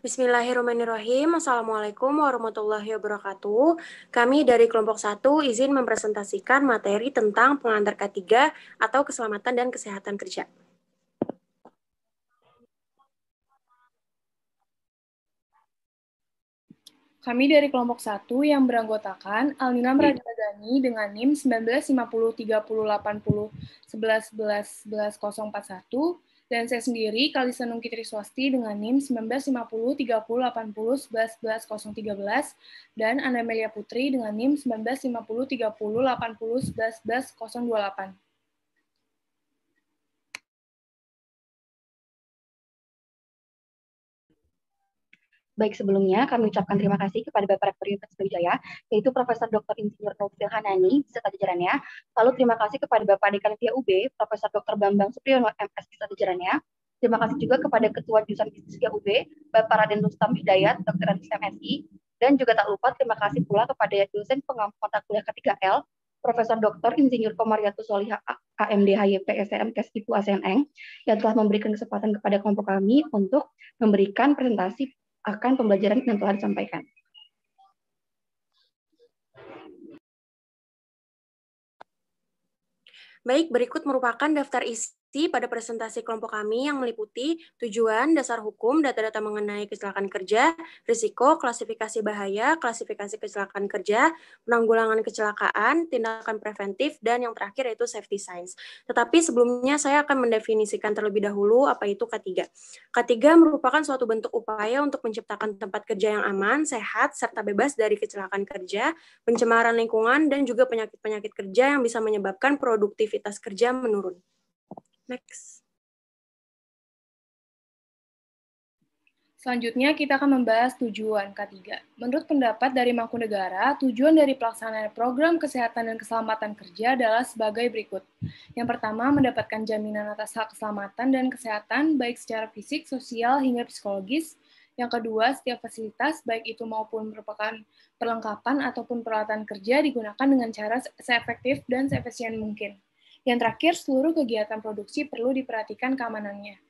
Bismillahirrahmanirrahim. Assalamualaikum warahmatullahi wabarakatuh. Kami dari kelompok 1 izin mempresentasikan materi tentang pengantar K3 atau keselamatan dan kesehatan kerja. Kami dari kelompok 1 yang beranggotakan Alnina Mradagani dengan NIM 1950308011111041 dan saya sendiri Kalisa Nungkitri Swasti dengan NIM 19503080111113 dan Anda Melia Putri dengan NIM 19503080111128. Baik, sebelumnya kami ucapkan terima kasih kepada Bapak Rektor Universitas Brawijaya, yaitu Profesor Dr. Insinyur Nofil Hanani, beserta jajarannya. Lalu terima kasih kepada Bapak Dekan FIA UB, Profesor Dr. Bambang Supriyono, MS, beserta jajarannya. Terima kasih juga kepada Ketua Jurusan Bisnis FIA UB, Bapak Raden Rustam Hidayat, Dr. MSI, dan juga tak lupa terima kasih pula kepada dosen pengampu mata kuliah K3L, Profesor Dr. Insinyur Komariatu Soliha, AMD HYP STM Keskipu ASNN, yang telah memberikan kesempatan kepada kelompok kami untuk memberikan presentasi akan pembelajaran yang telah disampaikan. Baik, berikut merupakan daftar isi pada presentasi kelompok kami yang meliputi tujuan, dasar hukum, data-data mengenai kecelakaan kerja, risiko, klasifikasi bahaya, klasifikasi kecelakaan kerja, penanggulangan kecelakaan, tindakan preventif, dan yang terakhir yaitu safety science. Tetapi sebelumnya saya akan mendefinisikan terlebih dahulu apa itu K3. K3 merupakan suatu bentuk upaya untuk menciptakan tempat kerja yang aman, sehat, serta bebas dari kecelakaan kerja, pencemaran lingkungan, dan juga penyakit-penyakit kerja yang bisa menyebabkan produktivitas kerja menurun. Next. Selanjutnya, kita akan membahas tujuan K3. Menurut pendapat dari Mangkunegara, tujuan dari pelaksanaan program kesehatan dan keselamatan kerja adalah sebagai berikut. Yang pertama, mendapatkan jaminan atas hak keselamatan dan kesehatan, baik secara fisik, sosial, hingga psikologis. Yang kedua, setiap fasilitas, baik itu maupun merupakan perlengkapan ataupun peralatan kerja, digunakan dengan cara seefektif dan seefisien mungkin. Yang terakhir, seluruh kegiatan produksi perlu diperhatikan keamanannya.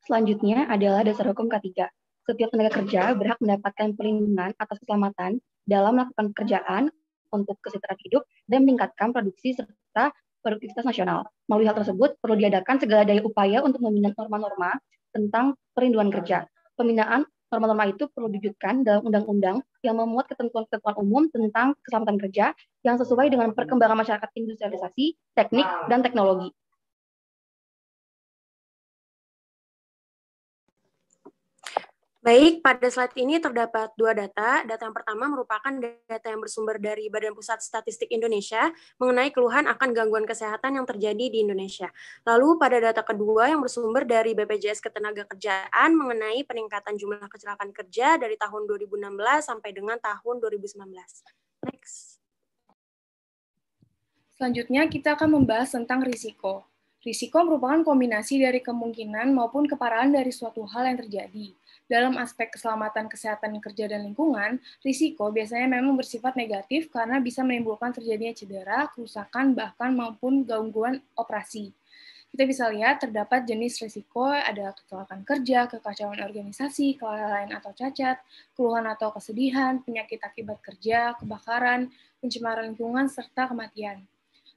Selanjutnya adalah dasar hukum K3. Setiap tenaga kerja berhak mendapatkan perlindungan atas keselamatan dalam melakukan pekerjaan untuk kesejahteraan hidup dan meningkatkan produksi serta produktivitas nasional. Melalui hal tersebut, perlu diadakan segala daya upaya untuk membina norma-norma tentang perlindungan kerja. Pembinaan norma-norma itu perlu diwujudkan dalam undang-undang yang memuat ketentuan-ketentuan umum tentang keselamatan kerja yang sesuai dengan perkembangan masyarakat industrialisasi, teknik, dan teknologi. Baik, pada slide ini terdapat dua data. Data yang pertama merupakan data yang bersumber dari Badan Pusat Statistik Indonesia mengenai keluhan akan gangguan kesehatan yang terjadi di Indonesia. Lalu pada data kedua yang bersumber dari BPJS Ketenagakerjaan mengenai peningkatan jumlah kecelakaan kerja dari tahun 2016 sampai dengan tahun 2019. Next. Selanjutnya, kita akan membahas tentang risiko. Risiko merupakan kombinasi dari kemungkinan maupun keparahan dari suatu hal yang terjadi. Dalam aspek keselamatan, kesehatan kerja, dan lingkungan, risiko biasanya memang bersifat negatif karena bisa menimbulkan terjadinya cedera, kerusakan, bahkan maupun gangguan operasi. Kita bisa lihat terdapat jenis risiko, ada kecelakaan kerja, kekacauan organisasi, kelalaian atau cacat, keluhan atau kesedihan, penyakit akibat kerja, kebakaran, pencemaran lingkungan, serta kematian.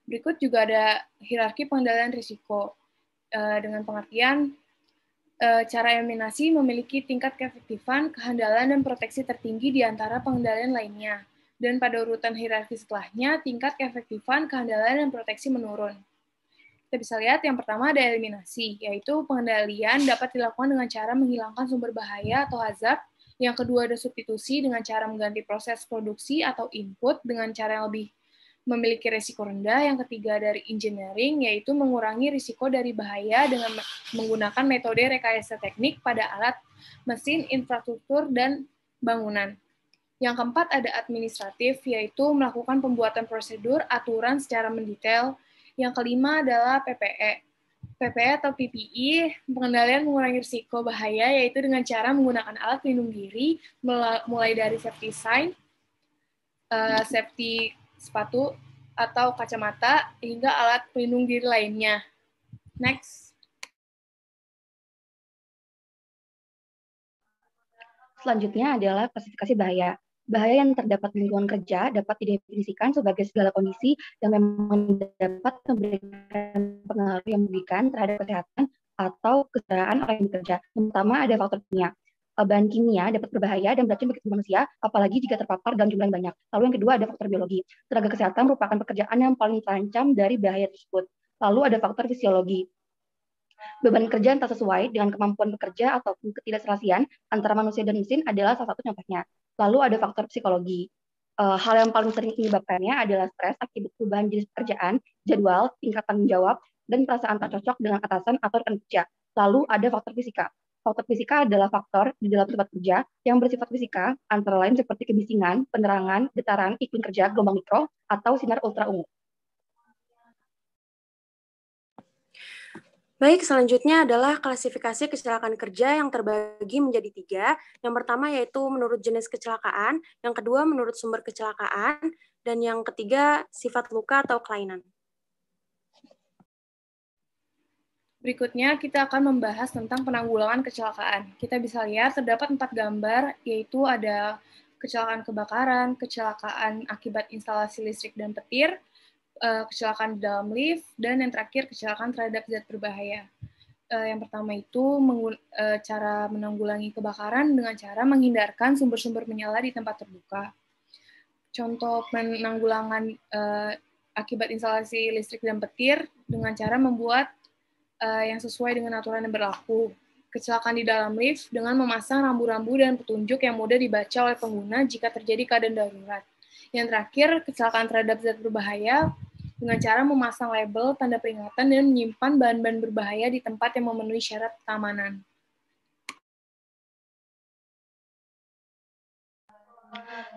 Berikut juga ada hierarki pengendalian risiko dengan pengertian cara eliminasi memiliki tingkat keefektifan, kehandalan, dan proteksi tertinggi di antara pengendalian lainnya. Dan pada urutan hierarki setelahnya, tingkat keefektifan, kehandalan, dan proteksi menurun. Kita bisa lihat yang pertama ada eliminasi, yaitu pengendalian dapat dilakukan dengan cara menghilangkan sumber bahaya atau hazard. Yang kedua ada substitusi dengan cara mengganti proses produksi atau input dengan cara yang lebih memiliki risiko rendah. Yang ketiga dari engineering, yaitu mengurangi risiko dari bahaya dengan menggunakan metode rekayasa teknik pada alat, mesin, infrastruktur, dan bangunan. Yang keempat ada administratif, yaitu melakukan pembuatan prosedur, aturan secara mendetail. Yang kelima adalah PPE. PPE atau PPE, pengendalian mengurangi risiko bahaya, yaitu dengan cara menggunakan alat pelindung diri, mulai dari safety sign, safety sepatu atau kacamata hingga alat pelindung diri lainnya. Next. Selanjutnya adalah klasifikasi bahaya. Bahaya yang terdapat di lingkungan kerja dapat didefinisikan sebagai segala kondisi yang memang dapat memberikan pengaruh yang merugikan terhadap kesehatan atau kesetaraan orang yang bekerja. Yang pertama ada faktor kimia. Bahan kimia dapat berbahaya dan beracun bagi manusia, apalagi jika terpapar dalam jumlah yang banyak. Lalu yang kedua ada faktor biologi. Tenaga kesehatan merupakan pekerjaan yang paling terancam dari bahaya tersebut. Lalu ada faktor fisiologi. Beban kerja yang tak sesuai dengan kemampuan bekerja ataupun ketidakserasian antara manusia dan mesin adalah salah satu contohnya. Lalu ada faktor psikologi. Hal yang paling sering menyebabkannya adalah stres akibat perubahan jenis pekerjaan, jadwal, tingkat tanggung jawab, dan perasaan tak cocok dengan atasan atau rekan kerja. Lalu ada faktor fisika. Faktor fisika adalah faktor di dalam tempat kerja yang bersifat fisika, antara lain seperti kebisingan, penerangan, getaran, iklim kerja, gelombang mikro, atau sinar ultraviolet. Baik, selanjutnya adalah klasifikasi kecelakaan kerja yang terbagi menjadi 3. Yang pertama yaitu menurut jenis kecelakaan, yang kedua menurut sumber kecelakaan, dan yang ketiga sifat luka atau kelainan. Berikutnya kita akan membahas tentang penanggulangan kecelakaan. Kita bisa lihat terdapat 4 gambar, yaitu ada kecelakaan kebakaran, kecelakaan akibat instalasi listrik dan petir, kecelakaan di dalam lift, dan yang terakhir kecelakaan terhadap zat berbahaya. Yang pertama itu cara menanggulangi kebakaran dengan cara menghindarkan sumber-sumber menyala di tempat terbuka. Contoh penanggulangan akibat instalasi listrik dan petir dengan cara membuat yang sesuai dengan aturan yang berlaku. Kecelakaan di dalam lift dengan memasang rambu-rambu dan petunjuk yang mudah dibaca oleh pengguna jika terjadi keadaan darurat. Yang terakhir, kecelakaan terhadap zat berbahaya dengan cara memasang label, tanda peringatan, dan menyimpan bahan-bahan berbahaya di tempat yang memenuhi syarat keamanan.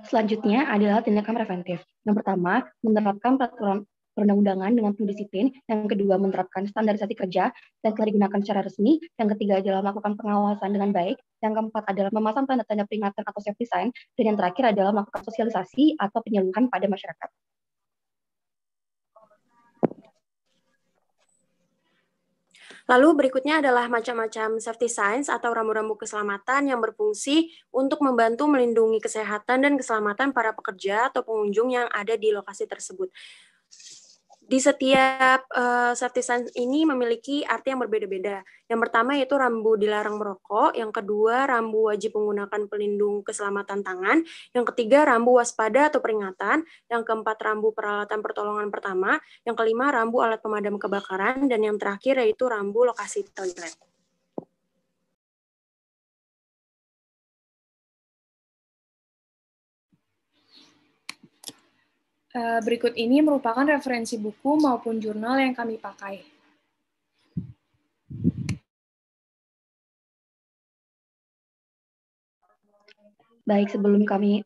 Selanjutnya adalah tindakan preventif. Yang pertama, menerapkan peraturan perundang-undangan dengan penuh disiplin. Yang kedua, menerapkan standarisasi kerja yang telah digunakan secara resmi. Yang ketiga adalah melakukan pengawasan dengan baik. Yang keempat adalah memasang tanda-tanda peringatan atau safety sign. Dan yang terakhir adalah melakukan sosialisasi atau penyuluhan pada masyarakat. Lalu berikutnya adalah macam-macam safety signs atau rambu-rambu keselamatan yang berfungsi untuk membantu melindungi kesehatan dan keselamatan para pekerja atau pengunjung yang ada di lokasi tersebut. Di setiap safety signs ini memiliki arti yang berbeda-beda. Yang pertama yaitu rambu dilarang merokok, yang kedua rambu wajib menggunakan pelindung keselamatan tangan, yang ketiga rambu waspada atau peringatan, yang keempat rambu peralatan pertolongan pertama, yang kelima rambu alat pemadam kebakaran, dan yang terakhir yaitu rambu lokasi toilet. Berikut ini merupakan referensi buku maupun jurnal yang kami pakai. Baik, sebelum kami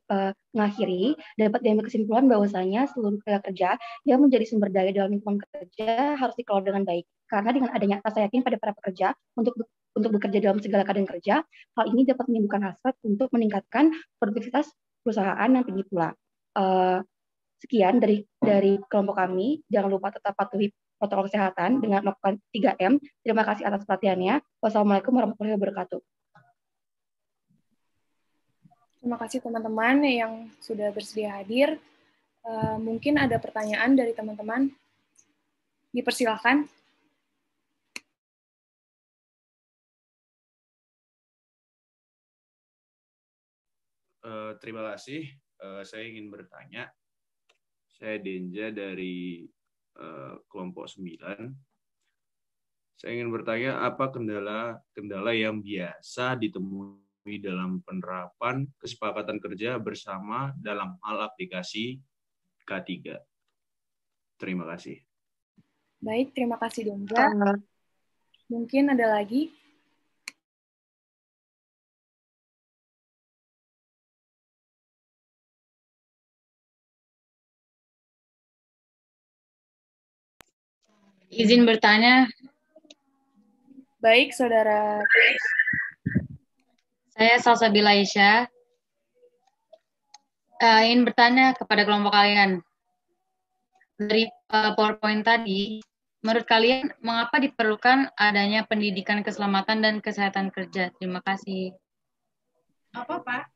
mengakhiri, dapat diambil kesimpulan bahwasanya seluruh tenaga kerja yang menjadi sumber daya dalam lingkungan kerja harus dikelola dengan baik. Karena dengan adanya rasa yakin pada para pekerja untuk bekerja dalam segala keadaan kerja, hal ini dapat menimbulkan hasrat untuk meningkatkan produktivitas perusahaan yang tinggi pula. Sekian dari kelompok kami. Jangan lupa tetap patuhi protokol kesehatan dengan melakukan 3M. Terima kasih atas perhatiannya. Wassalamualaikum warahmatullahi wabarakatuh. Terima kasih teman-teman yang sudah bersedia hadir. Mungkin ada pertanyaan dari teman-teman. Dipersilakan. Terima kasih. Saya ingin bertanya. Saya Denja dari kelompok 9. Saya ingin bertanya apa kendala yang biasa ditemui dalam penerapan kesepakatan kerja bersama dalam hal aplikasi K3. Terima kasih. Baik, terima kasih Denja. Mungkin ada lagi? Izin bertanya. Baik, Saudara. Saya Salsabila Aisyah. Ingin bertanya kepada kelompok kalian. Dari PowerPoint tadi, Menurut kalian, mengapa diperlukan adanya pendidikan keselamatan dan kesehatan kerja? Terima kasih. Apa, Pak?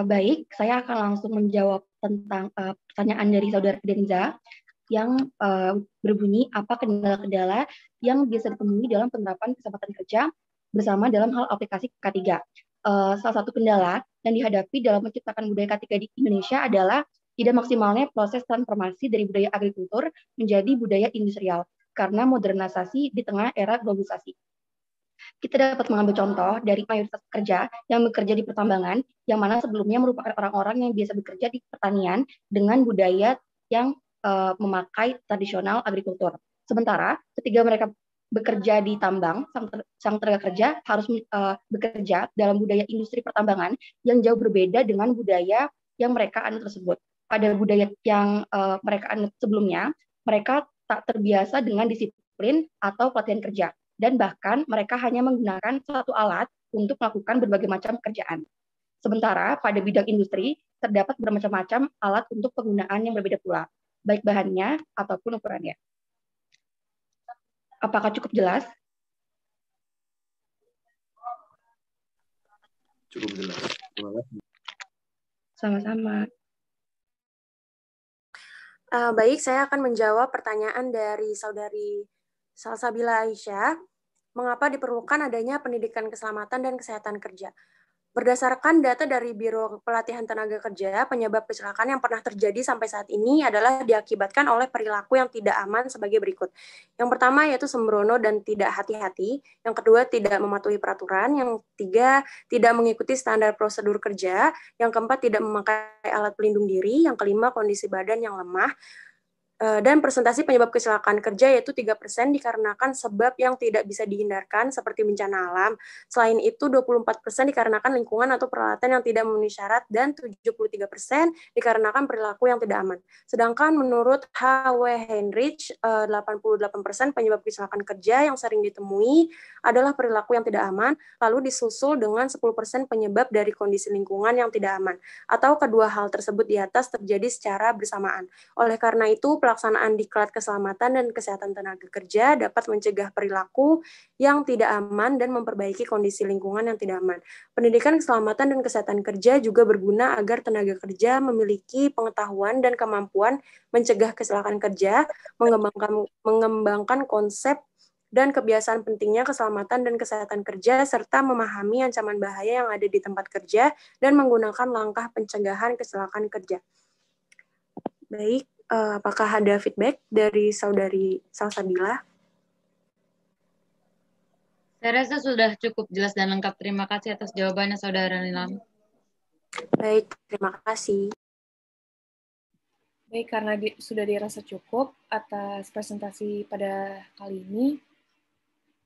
Baik, saya akan langsung menjawab tentang pertanyaan dari Saudara Denza yang berbunyi apa kendala-kendala yang biasa ditemui dalam penerapan kesempatan kerja bersama dalam hal aplikasi K3. Salah satu kendala yang dihadapi dalam menciptakan budaya K3 di Indonesia adalah tidak maksimalnya proses transformasi dari budaya agrikultur menjadi budaya industrial karena modernisasi di tengah era globalisasi. Kita dapat mengambil contoh dari mayoritas pekerja yang bekerja di pertambangan, yang mana sebelumnya merupakan orang-orang yang biasa bekerja di pertanian dengan budaya yang memakai tradisional agrikultur. Sementara ketika mereka bekerja di tambang, sang tenaga kerja harus bekerja dalam budaya industri pertambangan yang jauh berbeda dengan budaya yang mereka anut tersebut. Pada budaya yang mereka anut sebelumnya, mereka tak terbiasa dengan disiplin atau pelatihan kerja, dan bahkan mereka hanya menggunakan satu alat untuk melakukan berbagai macam pekerjaan. Sementara pada bidang industri, terdapat bermacam-macam alat untuk penggunaan yang berbeda pula, baik bahannya ataupun ukurannya. Apakah cukup jelas? Cukup jelas. Terima kasih. Sama-sama. Baik, saya akan menjawab pertanyaan dari Saudari Salsabila Aisyah. Mengapa diperlukan adanya pendidikan keselamatan dan kesehatan kerja? Berdasarkan data dari Biro Pelatihan Tenaga Kerja, penyebab kecelakaan yang pernah terjadi sampai saat ini adalah diakibatkan oleh perilaku yang tidak aman sebagai berikut. Yang pertama yaitu sembrono dan tidak hati-hati. Yang kedua, tidak mematuhi peraturan. Yang ketiga, tidak mengikuti standar prosedur kerja. Yang keempat, tidak memakai alat pelindung diri. Yang kelima, kondisi badan yang lemah. Dan presentasi penyebab kecelakaan kerja yaitu 3% dikarenakan sebab yang tidak bisa dihindarkan seperti bencana alam. Selain itu 24% dikarenakan lingkungan atau peralatan yang tidak memenuhi syarat dan 73% dikarenakan perilaku yang tidak aman. Sedangkan menurut H.W. Heinrich, 88% penyebab kecelakaan kerja yang sering ditemui adalah perilaku yang tidak aman, lalu disusul dengan 10% penyebab dari kondisi lingkungan yang tidak aman, atau kedua hal tersebut di atas terjadi secara bersamaan. Oleh karena itu, pelaksanaan diklat keselamatan dan kesehatan tenaga kerja dapat mencegah perilaku yang tidak aman dan memperbaiki kondisi lingkungan yang tidak aman. Pendidikan keselamatan dan kesehatan kerja juga berguna agar tenaga kerja memiliki pengetahuan dan kemampuan mencegah kecelakaan kerja, mengembangkan konsep dan kebiasaan pentingnya keselamatan dan kesehatan kerja, serta memahami ancaman bahaya yang ada di tempat kerja dan menggunakan langkah pencegahan kecelakaan kerja. Baik. Apakah ada feedback dari Saudari Salsabila? Saya rasa sudah cukup jelas dan lengkap. Terima kasih atas jawabannya, Saudara Nilam. Baik, terima kasih. Baik, karena sudah dirasa cukup atas presentasi pada kali ini,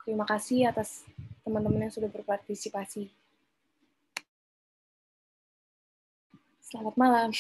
terima kasih atas teman-teman yang sudah berpartisipasi. Selamat malam.